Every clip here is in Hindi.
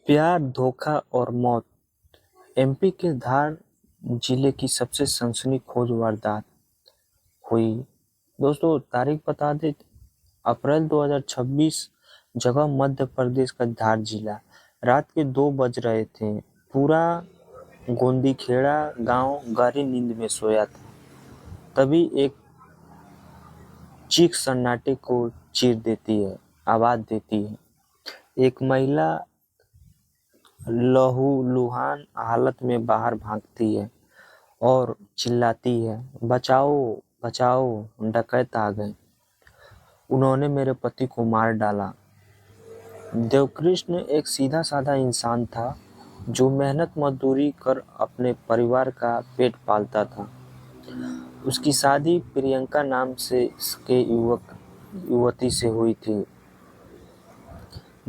प्यार, धोखा और मौत। एमपी के धार जिले की सबसे सनसनीखेज वारदात हुई। दोस्तों तारीख बता दें, अप्रैल 2026, जगह मध्य प्रदेश का धार जिला। रात के 2 बज रहे थे। पूरा गोंदीखेड़ा गांव गहरी नींद में सोया था। तभी एक चीख सन्नाटे को चीर देती है, आवाज देती है। एक महिला लहूलुहान हालत में बाहर भागती है और चिल्लाती है, बचाओ बचाओ, डकैत आ गए, उन्होंने मेरे पति को मार डाला। देवकृष्ण एक सीधा साधा इंसान था जो मेहनत मजदूरी कर अपने परिवार का पेट पालता था। उसकी शादी प्रियंका नाम से के युवती से हुई थी।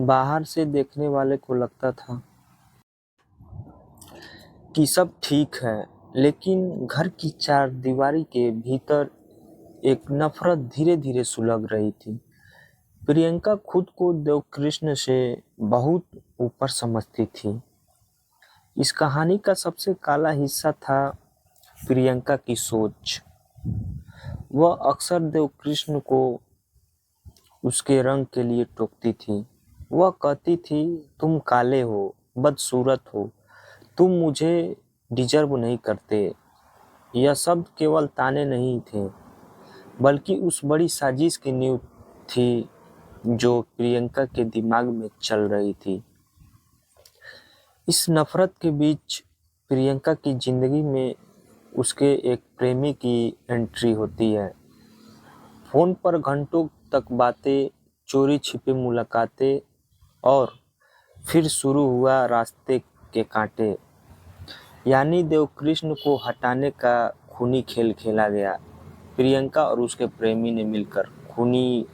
बाहर से देखने वाले को लगता था कि सब ठीक है, लेकिन घर की चार दीवारी के भीतर एक नफरत धीरे धीरे सुलग रही थी। प्रियंका खुद को देवकृष्ण से बहुत ऊपर समझती थी। इस कहानी का सबसे काला हिस्सा था प्रियंका की सोच। वह अक्सर देवकृष्ण को उसके रंग के लिए टोकती थी। वह कहती थी, तुम काले हो, बदसूरत हो, तुम मुझे डिजर्व नहीं करते। यह शब्द केवल ताने नहीं थे, बल्कि उस बड़ी साजिश की नींव थी जो प्रियंका के दिमाग में चल रही थी। इस नफरत के बीच प्रियंका की जिंदगी में उसके एक प्रेमी की एंट्री होती है। फोन पर घंटों तक बातें, चोरी छिपे मुलाकातें, और फिर शुरू हुआ रास्ते के कांटे। यानी देवकृष्ण को हटाने का खूनी खेल खेला गया। प्रियंका और उसके प्रेमी ने मिलकर खूनी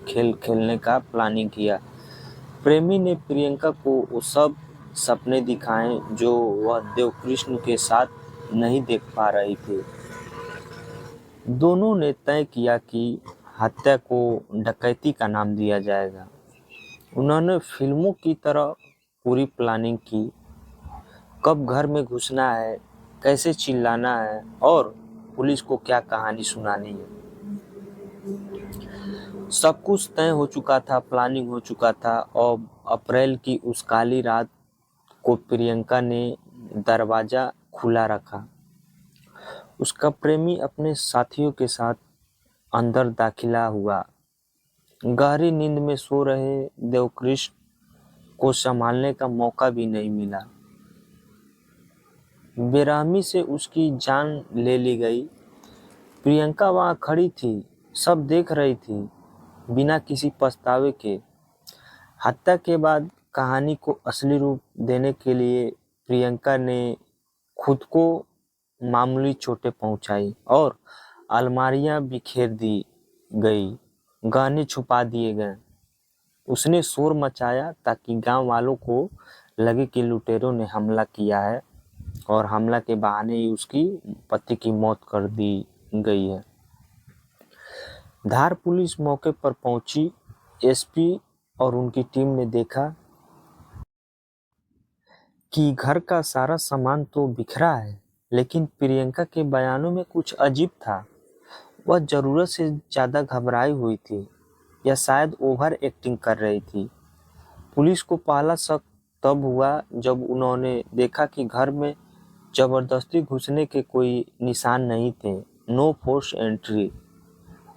खेल खेलने का प्लानिंग किया। प्रेमी ने प्रियंका को वो सब सपने दिखाए जो वह देवकृष्ण के साथ नहीं देख पा रही थी। दोनों ने तय किया कि हत्या को डकैती का नाम दिया जाएगा। उन्होंने फिल्मों की तरह पूरी प्लानिंग की, कब घर में घुसना है, कैसे चिल्लाना है और पुलिस को क्या कहानी सुनानी है। सब कुछ तय हो चुका था, प्लानिंग हो चुका था। और अप्रैल की उस काली रात को प्रियंका ने दरवाजा खुला रखा। उसका प्रेमी अपने साथियों के साथ अंदर दाखिला हुआ। गहरी नींद में सो रहे देवकृष्ण को संभालने का मौका भी नहीं मिला। बेरहमी से उसकी जान ले ली गई। प्रियंका वहां खड़ी थी, सब देख रही थी, बिना किसी पछतावे के। हत्या के बाद कहानी को असली रूप देने के लिए प्रियंका ने खुद को मामूली चोटें पहुंचाई और अलमारियां बिखेर दी गई, गहने छुपा दिए गए। उसने शोर मचाया ताकि गांव वालों को लगे कि लुटेरों ने हमला किया है और हमला के बहाने ही उसकी पति की मौत कर दी गई है। धार पुलिस मौके पर पहुंची। एसपी और उनकी टीम ने देखा कि घर का सारा सामान तो बिखरा है, लेकिन प्रियंका के बयानों में कुछ अजीब था। वह जरूरत से ज्यादा घबराई हुई थी या शायद ओवर एक्टिंग कर रही थी। पुलिस को पहला शक तब हुआ जब उन्होंने देखा कि घर में जबरदस्ती घुसने के कोई निशान नहीं थे। No force entry.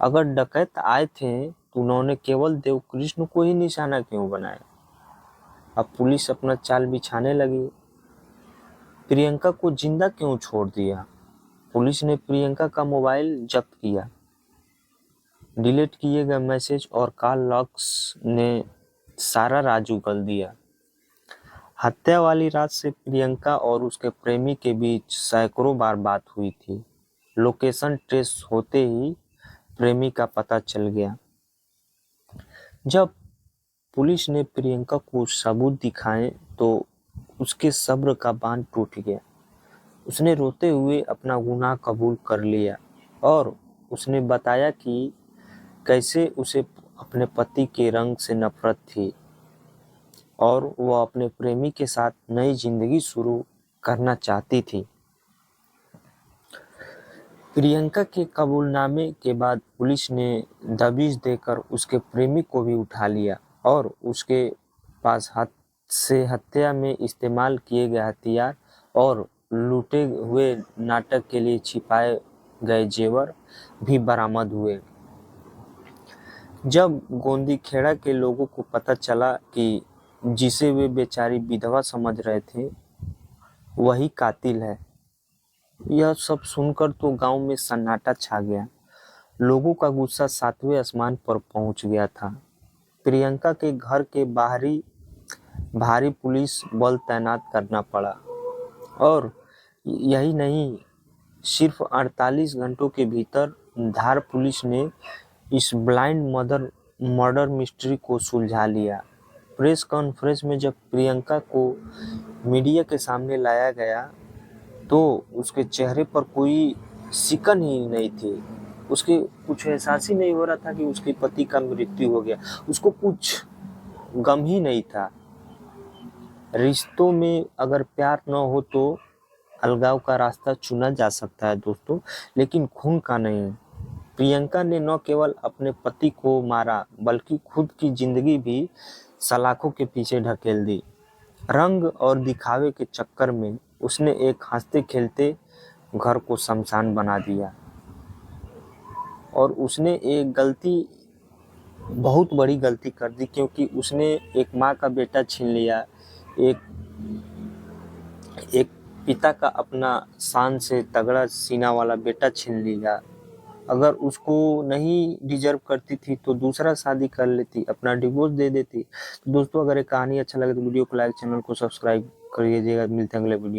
अगर डकैत आए थे तो उन्होंने केवल देवकृष्ण को ही निशाना क्यों बनाया। अब पुलिस अपना चाल बिछाने लगी। प्रियंका को जिंदा क्यों छोड़ दिया। पुलिस ने प्रियंका का मोबाइल जब्त किया। डिलीट किए गए मैसेज और कॉल लॉग्स ने सारा राज उगल दिया। हत्या वाली रात से प्रियंका और उसके प्रेमी के बीच सैकड़ों बार बात हुई थी। लोकेशन ट्रेस होते ही प्रेमी का पता चल गया। जब पुलिस ने प्रियंका को सबूत दिखाए तो उसके सब्र का बांध टूट गया। उसने रोते हुए अपना गुनाह कबूल कर लिया और उसने बताया कि कैसे उसे अपने पति के रंग से नफरत थी और वह अपने प्रेमी के साथ नई जिंदगी शुरू करना चाहती थी। प्रियंका के कबूलनामे के बाद पुलिस ने दबिश देकर उसके प्रेमी को भी उठा लिया और उसके पास हत्या में इस्तेमाल किए गए हथियार और लूटे हुए नाटक के लिए छिपाए गए जेवर भी बरामद हुए। जब गोंदीखेड़ा के लोगों को पता चला कि जिसे वे बेचारी विधवा समझ रहे थे वही कातिल है, यह सब सुनकर तो गांव में सन्नाटा छा गया। लोगों का गुस्सा 7वें आसमान पर पहुंच गया था। प्रियंका के घर के भारी पुलिस बल तैनात करना पड़ा और यही नहीं, सिर्फ 48 घंटों के भीतर धार पुलिस ने इस ब्लाइंड मर्डर मिस्ट्री को सुलझा लिया। प्रेस कॉन्फ्रेंस में जब प्रियंका को मीडिया के सामने लाया गया तो उसके चेहरे पर कोई सिकन ही नहीं थी। उसके कुछ एहसास ही नहीं हो रहा था कि उसके पति का मृत्यु हो गया। उसको कुछ गम ही नहीं था। रिश्तों में अगर प्यार न हो तो अलगाव का रास्ता चुना जा सकता है दोस्तों, लेकिन खून का नहीं। प्रियंका ने न केवल अपने पति को मारा बल्कि खुद की जिंदगी भी सलाखों के पीछे ढकेल दी। रंग और दिखावे के चक्कर में उसने एक हंसते खेलते घर को शमशान बना दिया और उसने एक बहुत बड़ी गलती कर दी, क्योंकि उसने एक माँ का बेटा छीन लिया, एक पिता का अपना शान से तगड़ा सीना वाला बेटा छीन लिया। अगर उसको नहीं डिजर्व करती थी तो दूसरा शादी कर लेती, अपना डिवोर्स दे देती। तो दोस्तों, अगर ये कहानी अच्छा लगे तो वीडियो को लाइक, चैनल को सब्सक्राइब करिएगा। मिलते हैं अगले वीडियो।